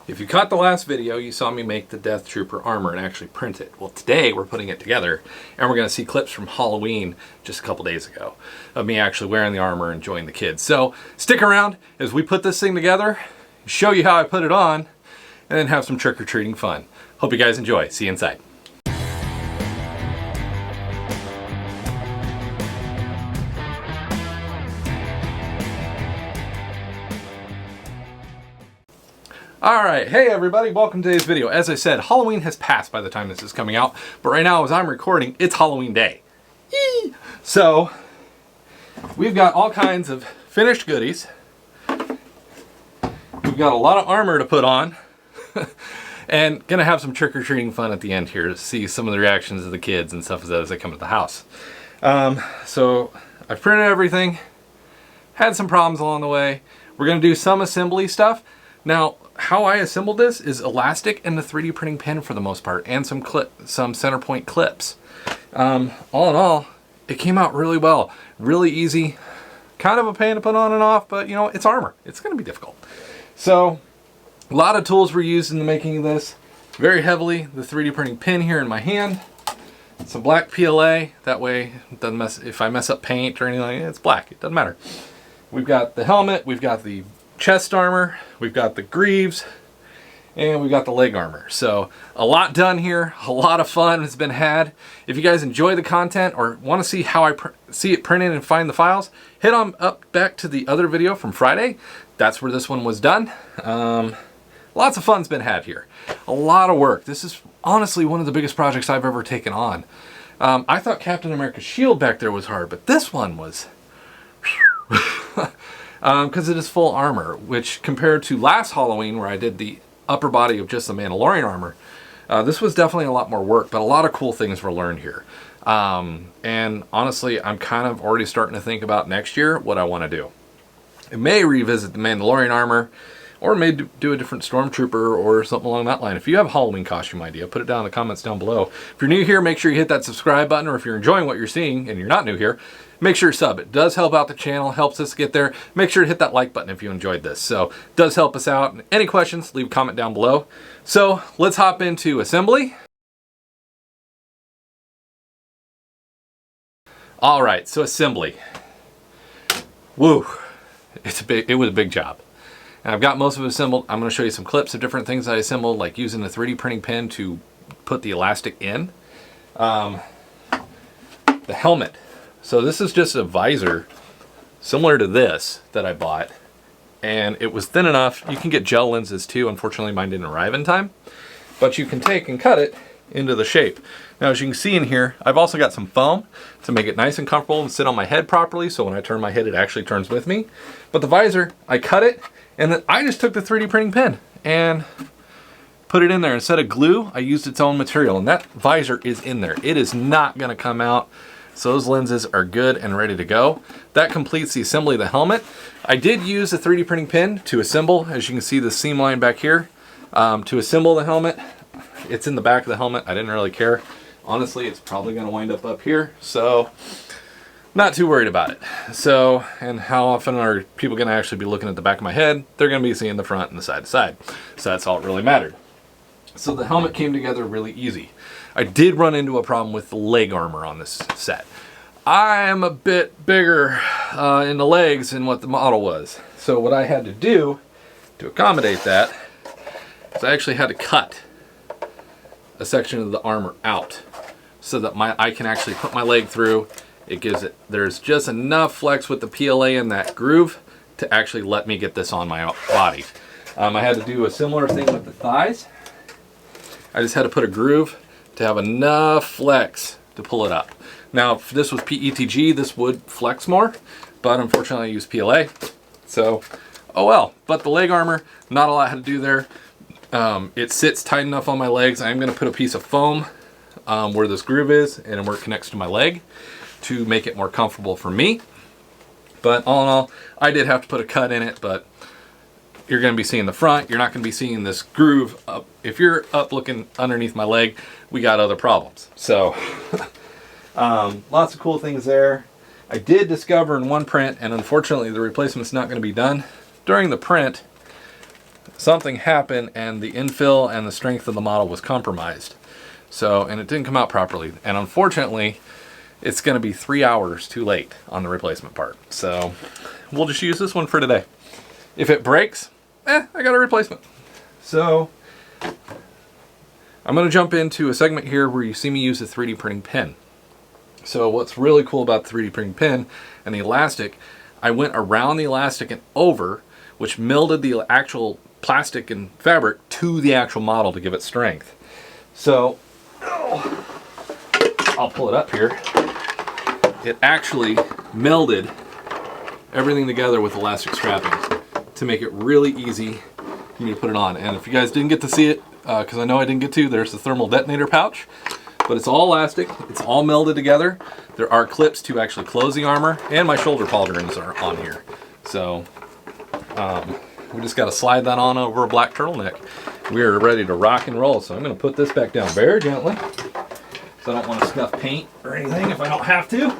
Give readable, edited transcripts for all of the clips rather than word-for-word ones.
If you caught the last video, you saw me make the Death Trooper armor and actually print it. Well, today we're putting it together, and we're going to see clips from Halloween just a couple days ago of me actually wearing the armor and enjoying the kids. So stick around as we put this thing together, show you how I put it on, and then have some trick-or-treating fun. Hope you guys enjoy. See you inside. Alright, hey everybody, welcome to today's video. As I said, Halloween has passed by the time this is coming out, but right now as I'm recording, it's Halloween day. Yee! So, we've got all kinds of finished goodies. We've got a lot of armor to put on, and gonna have some trick-or-treating fun at the end here to see some of the reactions of the kids and stuff as they come to the house. So, I've printed everything, had some problems along the way. We're gonna do some assembly stuff. Now, how I assembled this is elastic and the 3D printing pen for the most part, and some center point clips. All in all, it came out really well, really easy, kind of a pain to put on and off, but you know, it's armor. It's gonna be difficult. So, a lot of tools were used in the making of this. Very heavily, the 3D printing pen here in my hand. Some black PLA, that way it doesn't mess, if I mess up paint or anything, it's black, it doesn't matter. We've got the helmet, we've got the chest armor, we've got the greaves, and we've got the leg armor. So a lot done here, a lot of fun has been had. If you guys enjoy the content or want to see how I see it printed and find the files, head on up back to the other video from Friday. That's where this one was done. Lots of fun's been had here. A lot of work. This is honestly one of the biggest projects I've ever taken on. I thought Captain America's shield back there was hard, but this one was because it is full armor, which compared to last Halloween where I did the upper body of just the Mandalorian armor, this was definitely a lot more work, but a lot of cool things were learned here. And honestly, I'm kind of already starting to think about next year what I want to do. I may revisit the Mandalorian armor, or may do a different Stormtrooper or something along that line. If you have a Halloween costume idea, put it down in the comments down below. If you're new here, make sure you hit that subscribe button, or if you're enjoying what you're seeing and you're not new here, make sure you sub. It does help out the channel, helps us get there. Make sure to hit that like button if you enjoyed this. So, it does help us out. Any questions, leave a comment down below. So, let's hop into assembly. All right, so assembly. Woo, it was a big job. And I've got most of it assembled. I'm going to show you some clips of different things that I assembled, like using the 3D printing pen to put the elastic in. The helmet. So this is just a visor similar to this that I bought, and it was thin enough. You can get gel lenses too. Unfortunately, mine didn't arrive in time, but you can take and cut it into the shape. Now, as you can see in here, I've also got some foam to make it nice and comfortable and sit on my head properly, so when I turn my head, it actually turns with me. But the visor, I cut it, and then I just took the 3D printing pen and put it in there. Instead of glue, I used its own material, and that visor is in there. It is not going to come out. So those lenses are good and ready to go. That completes the assembly of the helmet. I did use the 3D printing pen to assemble, as you can see the seam line back here, to assemble the helmet. It's in the back of the helmet. I didn't really care. Honestly, it's probably going to wind up here, so not too worried about it. So, and how often are people going to actually be looking at the back of my head? They're going to be seeing the front and the side to side. So that's all it really mattered. So the helmet came together really easy. I did run into a problem with the leg armor on this set. I am a bit bigger in the legs than what the model was. So what I had to do to accommodate that is I actually had to cut a section of the armor out so that I can actually put my leg through. It gives it, there's just enough flex with the PLA in that groove to actually let me get this on my body. I had to do a similar thing with the thighs. I just had to put a groove to have enough flex to pull it up. Now, if this was PETG, this would flex more, but unfortunately I used PLA. So, oh well. But the leg armor, not a lot I had to do there. It sits tight enough on my legs. I'm going to put a piece of foam where this groove is and where it connects to my leg to make it more comfortable for me. But all in all, I did have to put a cut in it, but you're going to be seeing the front. You're not going to be seeing this groove up. If you're up looking underneath my leg, we got other problems. So lots of cool things there. I did discover in one print, and unfortunately the replacement's not going to be done. During the print, something happened and the infill and the strength of the model was compromised. So, and it didn't come out properly. And unfortunately, it's going to be 3 hours too late on the replacement part. So we'll just use this one for today. If it breaks, I got a replacement. So I'm going to jump into a segment here where you see me use a 3D printing pen. So what's really cool about the 3D printing pen and the elastic, I went around the elastic and over, which melded the actual plastic and fabric to the actual model to give it strength. So I'll pull it up here. It actually melded everything together with elastic strapping to make it really easy for me to put it on. And if you guys didn't get to see it, because I know I didn't get to, there's the thermal detonator pouch, but it's all elastic, it's all melded together. There are clips to actually close the armor, and my shoulder pauldrons are on here. So we just got to slide that on over a black turtleneck. We are ready to rock and roll. So I'm going to put this back down very gently, so I don't want to scuff paint or anything if I don't have to.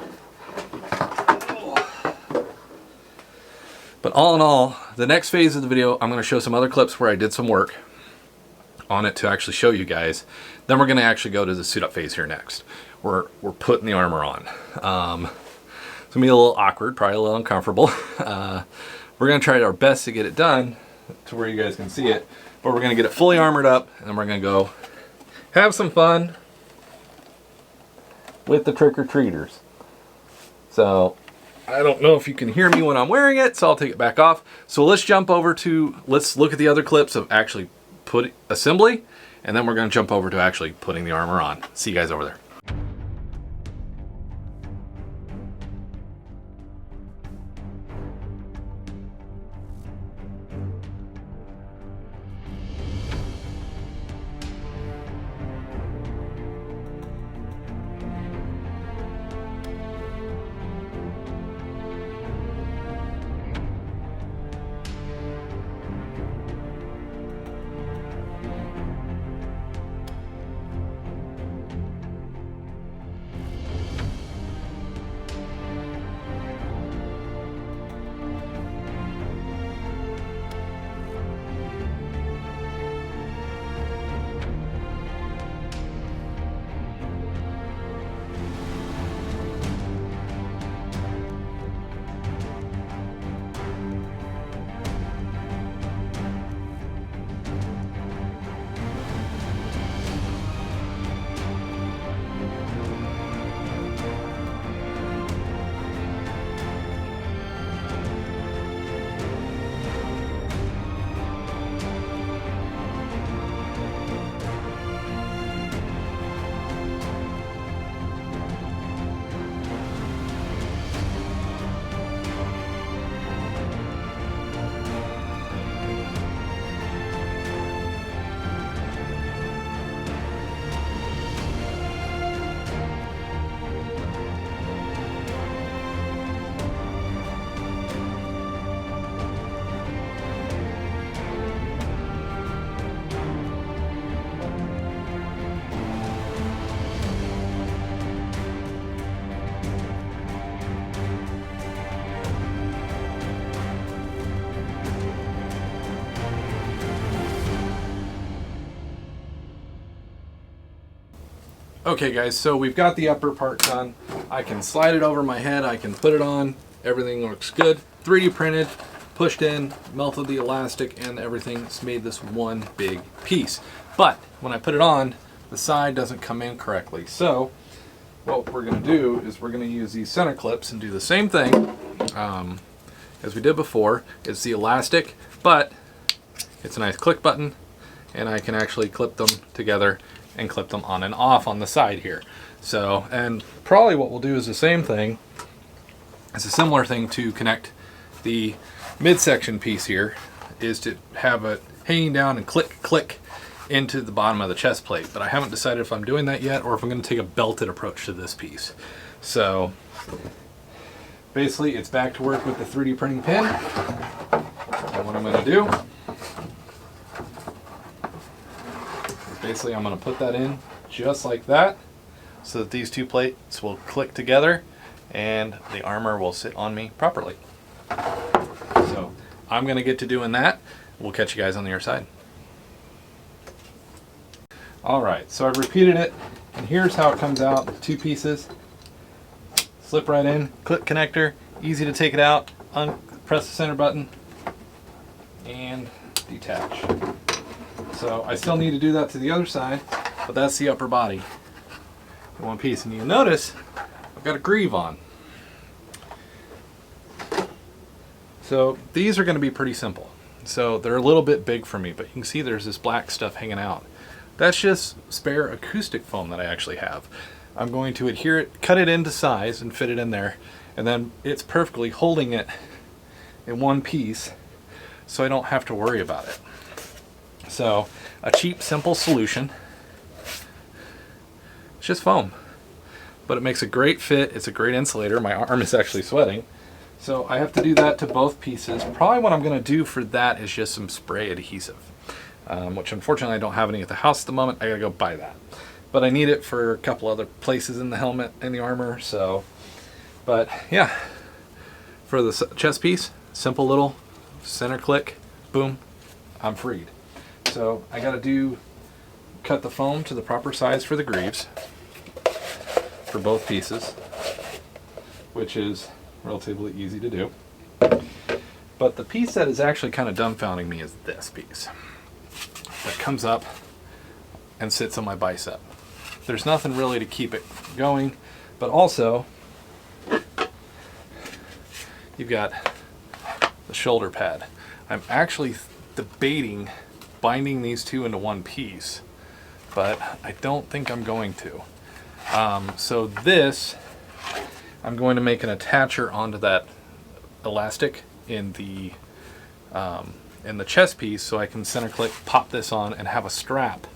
But all in all, the next phase of the video, I'm going to show some other clips where I did some work on it to actually show you guys. Then we're going to actually go to the suit up phase here next. We're putting the armor on. It's going to be a little awkward, probably a little uncomfortable. We're going to try our best to get it done to where you guys can see it. But we're going to get it fully armored up, and then we're going to go have some fun with the trick-or-treaters. So I don't know if you can hear me when I'm wearing it, so I'll take it back off. So let's jump over to, let's look at the other clips of actually assembly, and then we're going to jump over to actually putting the armor on. See you guys over there. Okay guys, so we've got the upper part done. I can slide it over my head, I can put it on, everything looks good. 3D printed, pushed in, melted the elastic, and everything's made this one big piece. But when I put it on, the side doesn't come in correctly. So what we're gonna do is we're gonna use these center clips and do the same thing as we did before. It's the elastic, but it's a nice click button, and I can actually clip them together and clip them on and off on the side here. So, and probably what we'll do is the same thing. It's a similar thing to connect the midsection piece here, is to have it hanging down and click into the bottom of the chest plate. But I haven't decided if I'm doing that yet or if I'm going to take a belted approach to this piece. So basically it's back to work with the 3D printing pen. And what I'm going to do, basically I'm going to put that in just like that so that these two plates will click together and the armor will sit on me properly. So I'm going to get to doing that. We'll catch you guys on the other side. All right, so I've repeated it, and here's how it comes out. 2 pieces. Slip right in, clip connector, easy to take it out, press the center button, and detach. So I still need to do that to the other side, but that's the upper body in one piece. And you'll notice I've got a greave on. So these are going to be pretty simple. So they're a little bit big for me, but you can see there's this black stuff hanging out. That's just spare acoustic foam that I actually have. I'm going to adhere it, cut it into size and fit it in there, and then it's perfectly holding it in one piece so I don't have to worry about it. So a cheap, simple solution. It's just foam, but it makes a great fit. It's a great insulator. My arm is actually sweating. So I have to do that to both pieces. Probably what I'm going to do for that is just some spray adhesive, which unfortunately I don't have any at the house at the moment. I gotta go buy that. But I need it for a couple other places in the helmet and the armor, so. But yeah, for the chest piece, simple little center click, boom, I'm freed. So I gotta cut the foam to the proper size for the greaves for both pieces, which is relatively easy to do. But the piece that is actually kind of dumbfounding me is this piece that comes up and sits on my bicep. There's nothing really to keep it going, but also you've got the shoulder pad. I'm actually debating binding these two into one piece, but I don't think I'm going to. So this, I'm going to make an attacher onto that elastic in the chest piece, so I can center click, pop this on, and have a strap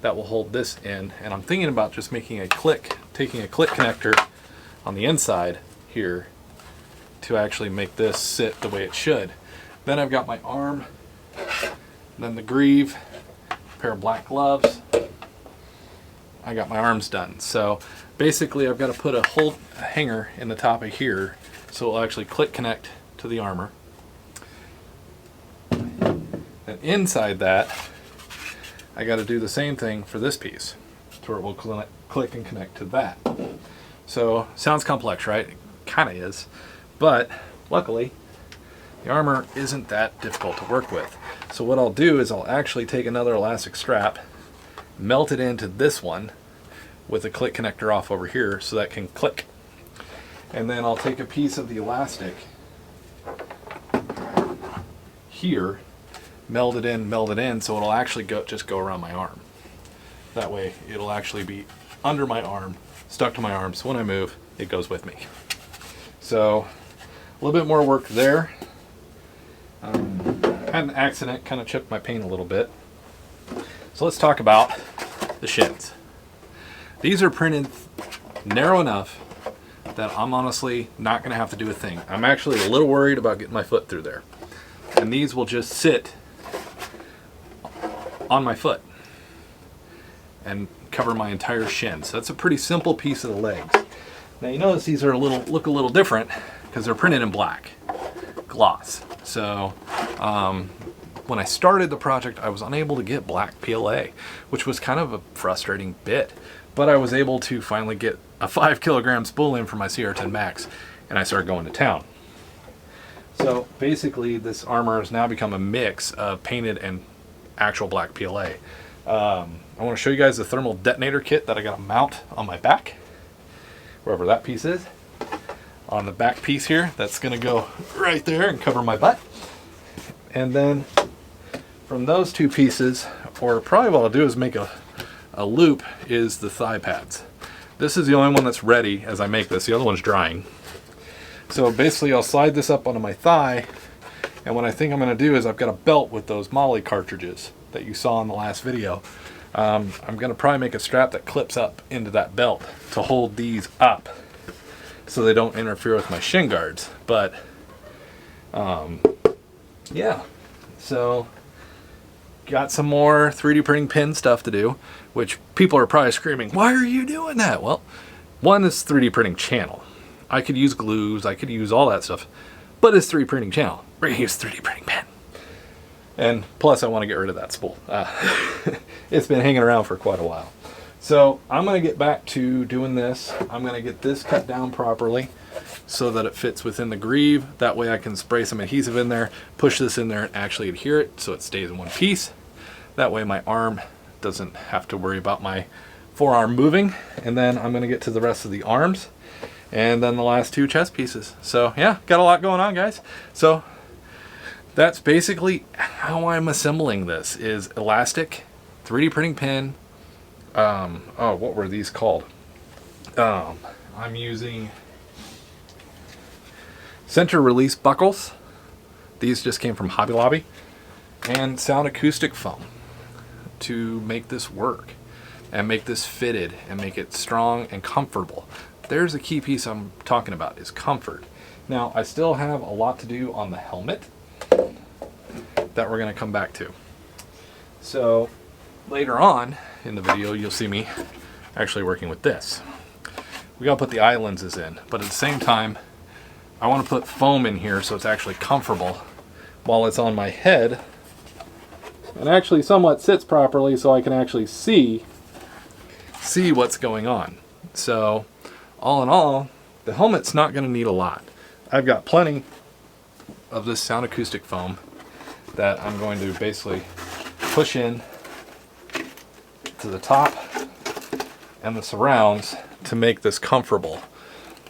that will hold this in. And I'm thinking about just taking a click connector on the inside here to actually make this sit the way it should. Then I've got my arm, then the greave, a pair of black gloves. I got my arms done. So basically I've got to put a hanger in the top of here so it'll actually click connect to the armor. And inside that, I got to do the same thing for this piece, to where it will click and connect to that. So sounds complex, right? It kind of is, but luckily the armor isn't that difficult to work with. So what I'll do is I'll actually take another elastic strap, melt it into this one with a click connector off over here so that can click. And then I'll take a piece of the elastic here, meld it in so it'll actually just go around my arm. That way it'll actually be under my arm, stuck to my arm, so when I move it goes with me. So a little bit more work there. Had an accident, kind of chipped my paint a little bit. So let's talk about the shins. These are printed narrow enough that I'm honestly not going to have to do a thing. I'm actually a little worried about getting my foot through there. And these will just sit on my foot and cover my entire shin. So that's a pretty simple piece of the legs. Now you notice these are look a little different because they're printed in black gloss. So when I started the project, I was unable to get black PLA, which was kind of a frustrating bit. But I was able to finally get a 5 kilogram spool in for my CR10 Max, and I started going to town. So basically this armor has now become a mix of painted and actual black PLA. I want to show you guys the thermal detonator kit that I got to mount on my back, wherever that piece is. On the back piece here, that's going to go right there and cover my butt. And then from those two pieces, or probably what I'll do is make a loop, is the thigh pads. This is the only one that's ready as I make this. The other one's drying. So basically I'll slide this up onto my thigh, and what I think I'm going to do is I've got a belt with those Molly cartridges that you saw in the last video. I'm going to probably make a strap that clips up into that belt to hold these up so they don't interfere with my shin guards. But yeah, so got some more 3D printing pin stuff to do, which people are probably screaming, why are you doing that? Well, one is 3D printing channel. I could use glues, I could use all that stuff, but it's 3D printing channel. We're gonna use 3D printing pen. And plus I want to get rid of that spool. It's been hanging around for quite a while. So I'm going to get back to doing this. I'm going to get this cut down properly so that it fits within the greave. That way I can spray some adhesive in there, push this in there and actually adhere it so it stays in one piece. That way my arm doesn't have to worry about my forearm moving. And then I'm going to get to the rest of the arms and then the last two chest pieces. So yeah, got a lot going on, guys. So that's basically how I'm assembling this, is elastic, 3D printing pin. Oh, what were these called? I'm using center release buckles. These just came from Hobby Lobby. And sound acoustic foam to make this work and make this fitted and make it strong and comfortable. There's a key piece I'm talking about, is comfort. Now, I still have a lot to do on the helmet that we're going to come back to. So later on in the video, you'll see me actually working with this. We got to put the eye lenses in, but at the same time, I want to put foam in here so it's actually comfortable while it's on my head and actually somewhat sits properly so I can actually see what's going on. So all in all, the helmet's not going to need a lot. I've got plenty of this sound acoustic foam that I'm going to basically push in to the top and the surrounds to make this comfortable.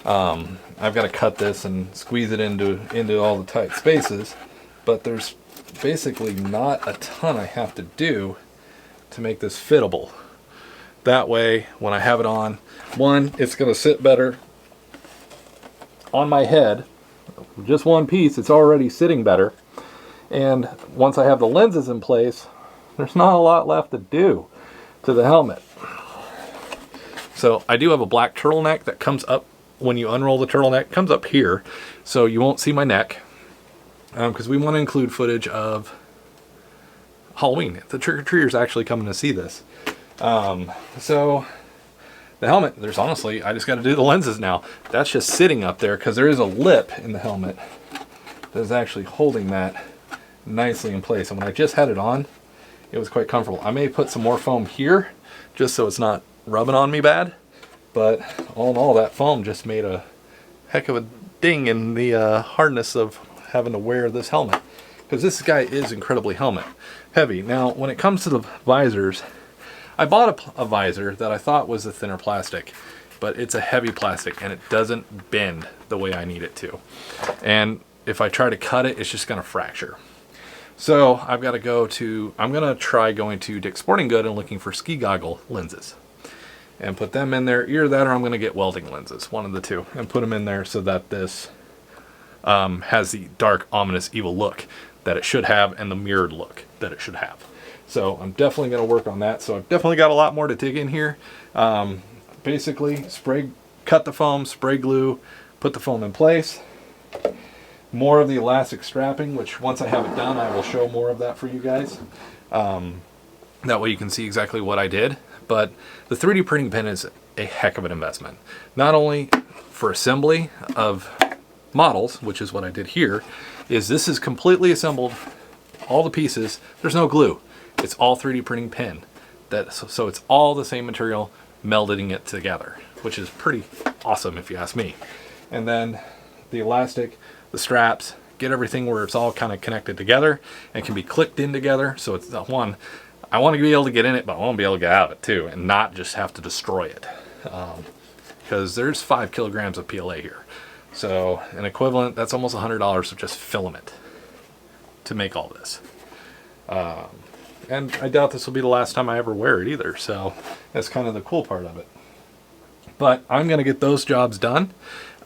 I've got to cut this and squeeze it into all the tight spaces, but there's basically not a ton I have to do to make this fittable. That way, when I have it on, one, it's going to sit better on my head. Just one piece, it's already sitting better. And once I have the lenses in place, there's not a lot left to do to the helmet. So I do have a black turtleneck that comes up when you unroll the turtleneck, comes up here, so you won't see my neck, because we want to include footage of Halloween. The trick-or-treaters actually coming to see this. So the helmet, there's honestly, I just got to do the lenses now. That's just sitting up there because there is a lip in the helmet that is actually holding that nicely in place. And when I just had it on, it was quite comfortable. I may put some more foam here just so it's not rubbing on me bad, but all in all, that foam just made a heck of a ding in the hardness of having to wear this helmet, because this guy is incredibly helmet heavy. Now when it comes to the visors, I bought a visor that I thought was a thinner plastic, but it's a heavy plastic and it doesn't bend the way I need it to. And if I try to cut it, it's just going to fracture. So I've got to go to, I'm going to try going to Dick's Sporting Good and looking for ski goggle lenses and put them in there. Either that or I'm going to get welding lenses, one of the two, and put them in there so that this has the dark, ominous, evil look that it should have and the mirrored look that it should have. So I'm definitely going to work on that. So I've definitely got a lot more to dig in here. Basically, cut the foam, spray glue, put the foam in place. More of the elastic strapping, which once I have it done, I will show more of that for you guys. That way you can see exactly what I did. But the 3D printing pen is a heck of an investment. Not only for assembly of models, which is what I did here, is this is completely assembled, all the pieces. There's no glue. It's all 3D printing pen. So it's all the same material melding it together, which is pretty awesome if you ask me. And then the elastic, the straps, get everything where it's all kind of connected together and can be clicked in together. So it's the one, I want to be able to get in it, but I want to be able to get out of it too and not just have to destroy it. Because there's 5 kilograms of PLA here. So an equivalent, that's almost $100 of just filament to make all this. And I doubt this will be the last time I ever wear it either. So that's kind of the cool part of it. But I'm going to get those jobs done.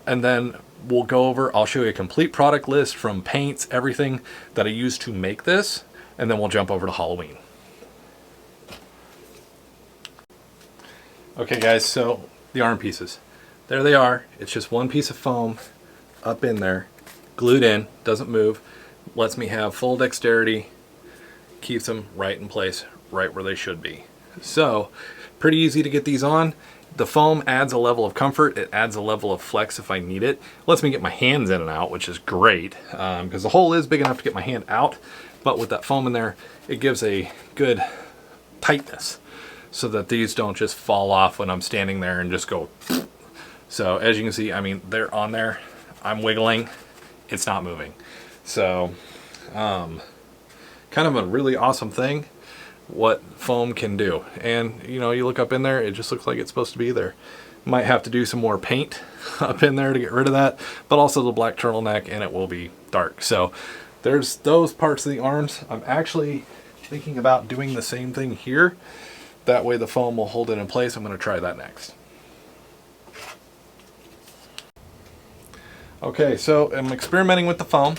And then we'll go over, I'll show you a complete product list from paints, everything that I used to make this. And then we'll jump over to Halloween. Okay guys, so the arm pieces. There they are. It's just one piece of foam up in there, glued in, doesn't move, lets me have full dexterity, keeps them right in place, right where they should be. So, pretty easy to get these on. The foam adds a level of comfort, it adds a level of flex if I need it. Lets me get my hands in and out, which is great, because the hole is big enough to get my hand out, but with that foam in there, it gives a good tightness so that these don't just fall off when I'm standing there and just go. So as you can see, I mean, they're on there. I'm wiggling. It's not moving. So kind of a really awesome thing what foam can do. And you know, you look up in there, it just looks like it's supposed to be there. Might have to do some more paint up in there to get rid of that, but also the black turtleneck, and it will be dark. So there's those parts of the arms. I'm actually thinking about doing the same thing here. That way the foam will hold it in place. I'm going to try that next. Okay, so I'm experimenting with the foam,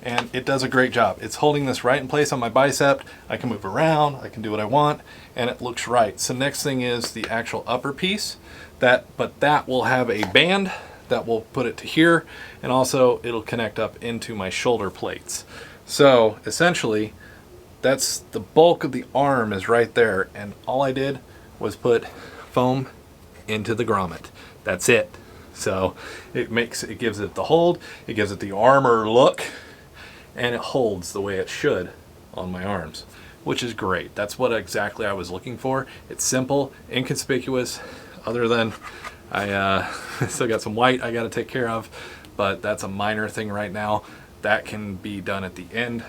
and it does a great job. It's holding this right in place on my bicep. I can move around, I can do what I want, and it looks right. So next thing is the actual upper piece. But that will have a band that will put it to here, and also it'll connect up into my shoulder plates. So essentially, that's the bulk of the arm is right there, and all I did was put foam into the grommet. That's it. So it gives it the hold, it gives it the armor look, and it holds the way it should on my arms, which is great. That's what exactly I was looking for. It's simple, inconspicuous, other than I still got some white I got to take care of, but that's a minor thing right now. That can be done at the end,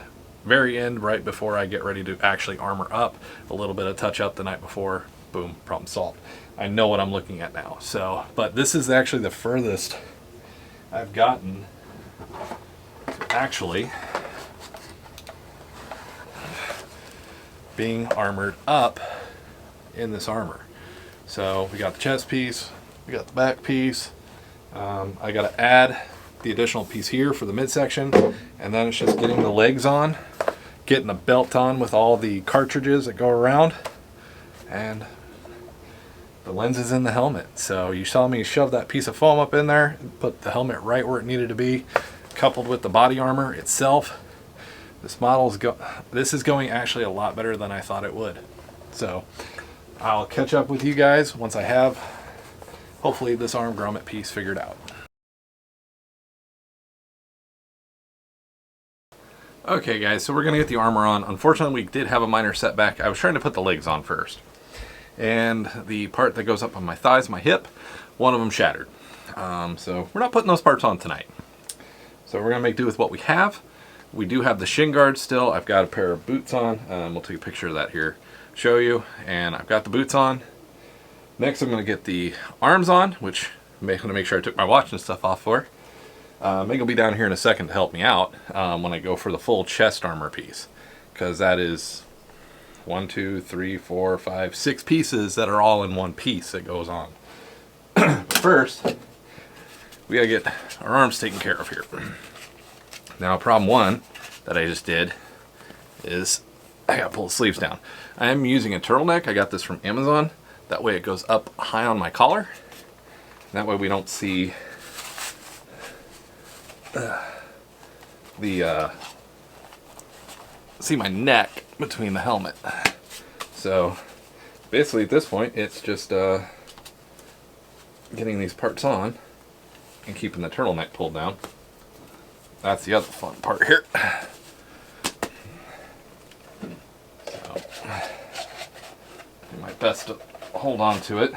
very end, right before I get ready to actually armor up. A little bit of touch up the night before, boom, problem solved. I know what I'm looking at now. So, but this is actually the furthest I've gotten to actually being armored up in this armor. So we got the chest piece, we got the back piece. I got to add the additional piece here for the midsection, and then it's just getting the legs on, getting the belt on with all the cartridges that go around, and the lens is in the helmet. So you saw me shove that piece of foam up in there, put the helmet right where it needed to be, coupled with the body armor itself. This is going actually a lot better than I thought it would. So I'll catch up with you guys once I have, hopefully, this arm grommet piece figured out. Okay guys, so we're going to get the armor on. Unfortunately, we did have a minor setback. I was trying to put the legs on first, and the part that goes up on my thighs, my hip, one of them shattered. So we're not putting those parts on tonight. So we're going to make do with what we have. We do have the shin guards still. I've got a pair of boots on. We'll take a picture of that here, show you. And I've got the boots on. Next I'm going to get the arms on, which I'm going to make sure I took my watch and stuff off for. Meg will be down here in a second to help me out when I go for the full chest armor piece, because that is 1, 2, 3, 4, 5, 6 pieces that are all in one piece that goes on. First, we gotta get our arms taken care of here. Now, problem one that I just did is I gotta pull the sleeves down. I am using a turtleneck. I got this from Amazon. That way it goes up high on my collar. That way we don't see see my neck between the helmet. So basically at this point it's just getting these parts on and keeping the turtleneck pulled down. That's the other fun part here. So do my best to hold on to it.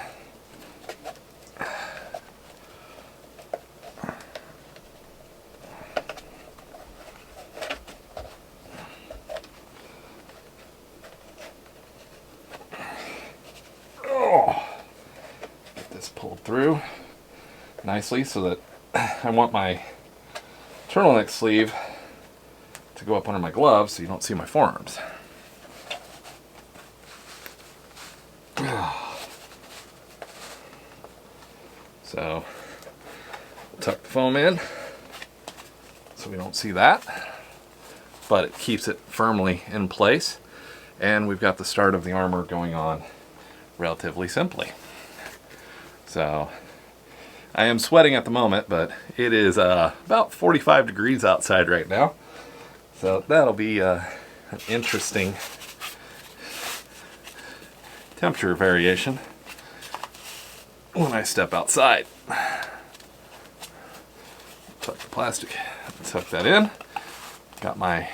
Pulled through nicely so that I want my turtleneck sleeve to go up under my gloves so you don't see my forearms. So tuck the foam in so we don't see that, but it keeps it firmly in place, and we've got the start of the armor going on relatively simply. So I am sweating at the moment, but it is about 45 degrees outside right now. So that'll be an interesting temperature variation when I step outside. Tuck the plastic, tuck that in. Got my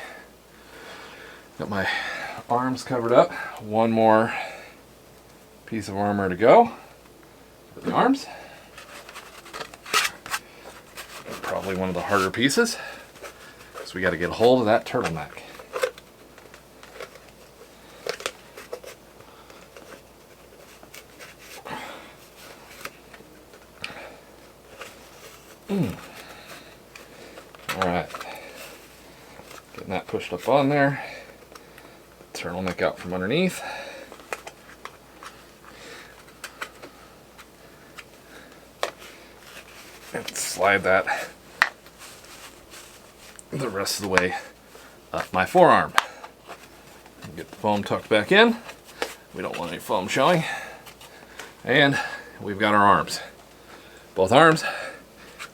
Got my arms covered up. One more piece of armor to go for the arms. Probably one of the harder pieces. So we got to get a hold of that turtleneck. Alright. Getting that pushed up on there. Turtleneck out from underneath. And slide that the rest of the way up my forearm. Get the foam tucked back in. We don't want any foam showing. And we've got our arms. Both arms,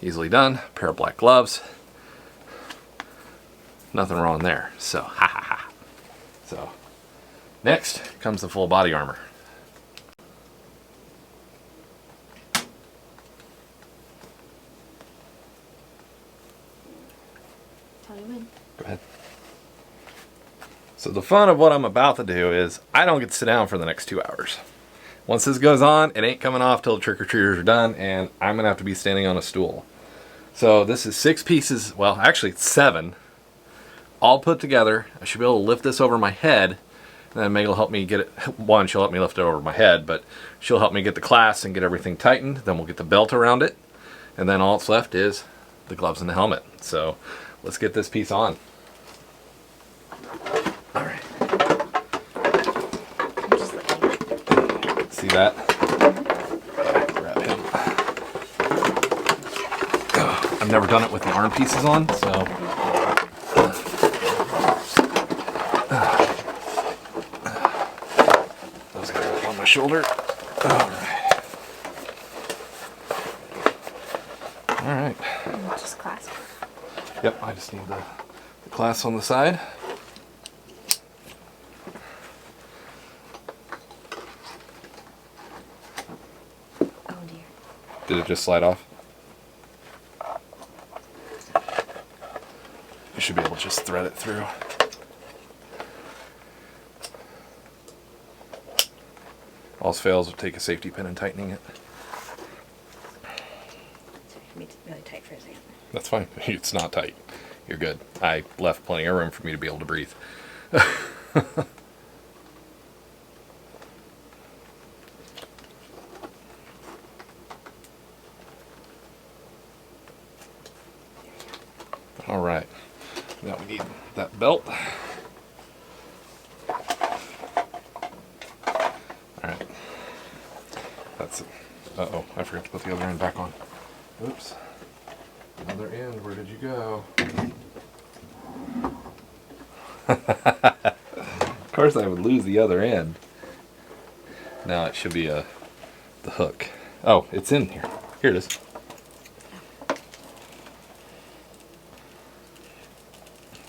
easily done. Pair of black gloves. Nothing wrong there. So, ha ha ha. So, next comes the full body armor. Go ahead. So the fun of what I'm about to do is I don't get to sit down for the next 2 hours. Once this goes on, it ain't coming off till the trick-or-treaters are done, and I'm gonna have to be standing on a stool. So this is 6 pieces, well actually it's 7, all put together. I should be able to lift this over my head, and then Meg will help me get it. One, she'll help me lift it over my head, but she'll help me get the clasp and get everything tightened. Then we'll get the belt around it, and then all that's left is the gloves and the helmet. So let's get this piece on. All right. See that? Grab him. I've never done it with the arm pieces on, so. Those guys up on my shoulder. All right. All right. Just clasp. Yep, I just need the clasp on the side. Did it just slide off? You should be able to just thread it through. All else fails, we'll take a safety pin and tightening it. Sorry, I made it really tight for a second. That's fine. It's not tight. You're good. I left plenty of room for me to be able to breathe. All right, now we need that belt. All right, that's it. Uh-oh, I forgot to put the other end back on. Oops, other end, where did you go? Of course I would lose the other end. Now it should be the hook. Oh, it's in here. Here it is.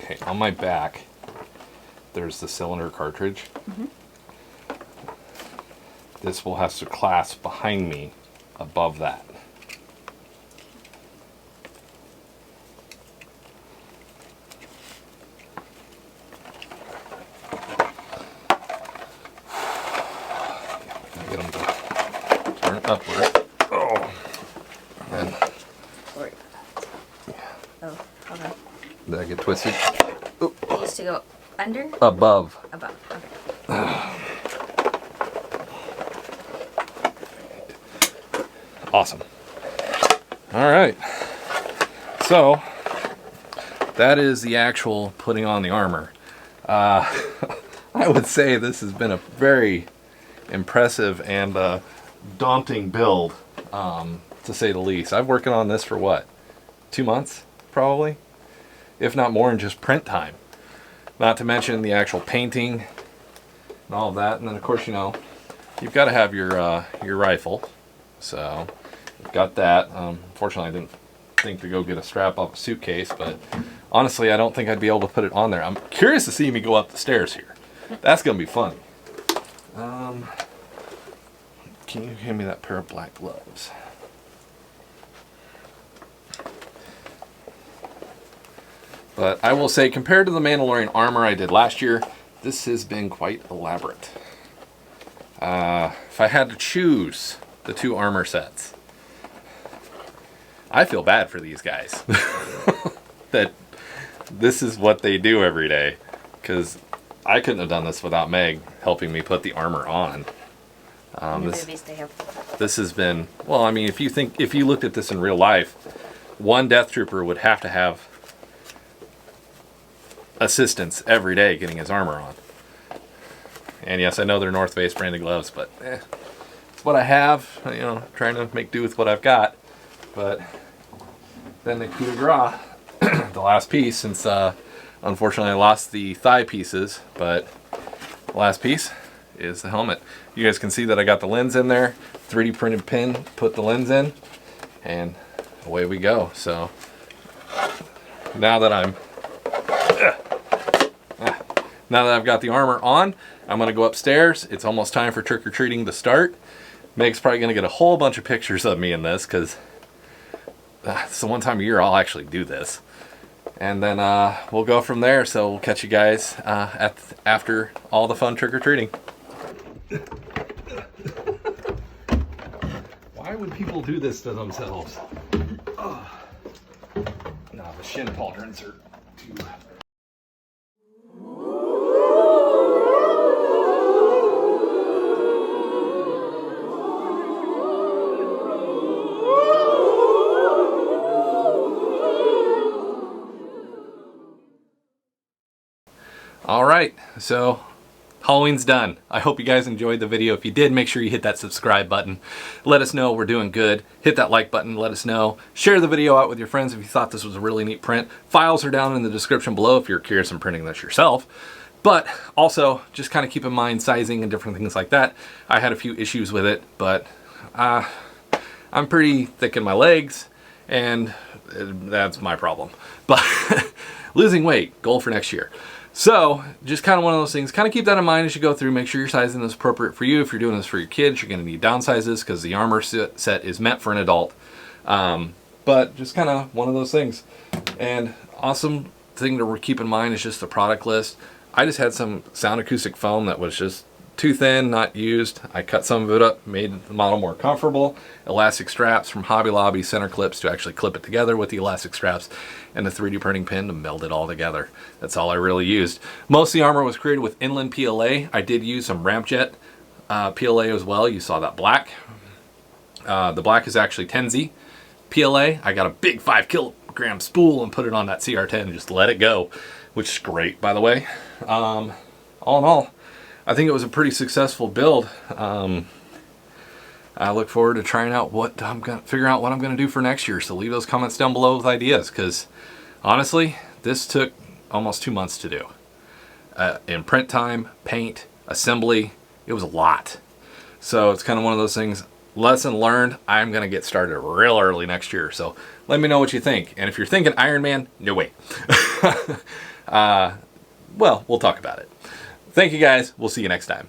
Okay, on my back, there's the cylinder cartridge. Mm-hmm. This will have to clasp behind me above that. Get them to turn upward. Oh, and Sorry. Oh, okay. did I get twisted? It needs to go under? Above. Above, okay. Awesome. All right. So that is the actual putting on the armor. I would say this has been a very impressive and daunting build, to say the least. I've working on this for what, 2 months probably, if not more, in just print time. Not to mention the actual painting and all of that. And then of course, you know, you've got to have your rifle. So I've got that. Fortunately, I didn't think to go get a strap off a suitcase, but honestly, I don't think I'd be able to put it on there. I'm curious to see me go up the stairs here. That's gonna be fun. Can you hand me that pair of black gloves? But I will say, compared to the Mandalorian armor I did last year, this has been quite elaborate. If I had to choose the 2 armor sets, I feel bad for these guys. That this is what they do every day. Because I couldn't have done this without Meg helping me put the armor on. This has been, well, I mean, if you looked at this in real life, one Death Trooper would have to have assistance every day getting his armor on. And yes, I know they're North Face branded gloves, but it's what I have. You know, trying to make do with what I've got. But then the coup de grace, the last piece, since unfortunately I lost the thigh pieces, but the last piece is the helmet. You guys can see that I got the lens in there, 3D printed pin, put the lens in, and away we go. So now that I've got the armor on, I'm gonna go upstairs. It's almost time for trick-or-treating to start. Meg's probably gonna get a whole bunch of pictures of me in this, because it's the one time a year I'll actually do this. And then we'll go from there. So we'll catch you guys after all the fun trick-or-treating. Why would people do this to themselves? Oh. No, the shin pauldrons are too... All right, so Halloween's done. I hope you guys enjoyed the video. If you did, make sure you hit that subscribe button. Let us know we're doing good. Hit that like button, let us know. Share the video out with your friends if you thought this was a really neat print. Files are down in the description below if you're curious in printing this yourself. But also, just kind of keep in mind sizing and different things like that. I had a few issues with it, but I'm pretty thick in my legs, and that's my problem. But losing weight, goal for next year. So just kind of one of those things, kind of keep that in mind as you go through. Make sure your sizing is appropriate for you. If you're doing this for your kids, you're going to need downsizes because the armor set is meant for an adult. But just kind of one of those things. And awesome thing to keep in mind is just the product list. I just had some sound acoustic foam that was just too thin, not used. I cut some of it up, made the model more comfortable. Elastic straps from Hobby Lobby, center clips to actually clip it together with the elastic straps, and a 3D printing pin to meld it all together. That's all I really used. Most of the armor was created with inland PLA. I did use some Ramjet PLA as well. You saw that black. The black is actually Tenzi PLA. I got a big 5 kilogram spool and put it on that CR10 and just let it go, which is great, by the way. All in all, I think it was a pretty successful build. I look forward to trying out figuring out what I'm gonna do for next year. So leave those comments down below with ideas, because honestly, this took almost 2 months to do. In print time, paint, assembly, it was a lot. So it's kind of one of those things, lesson learned. I'm gonna get started real early next year. So let me know what you think. And if you're thinking Iron Man, no way. Well, we'll talk about it. Thank you guys. We'll see you next time.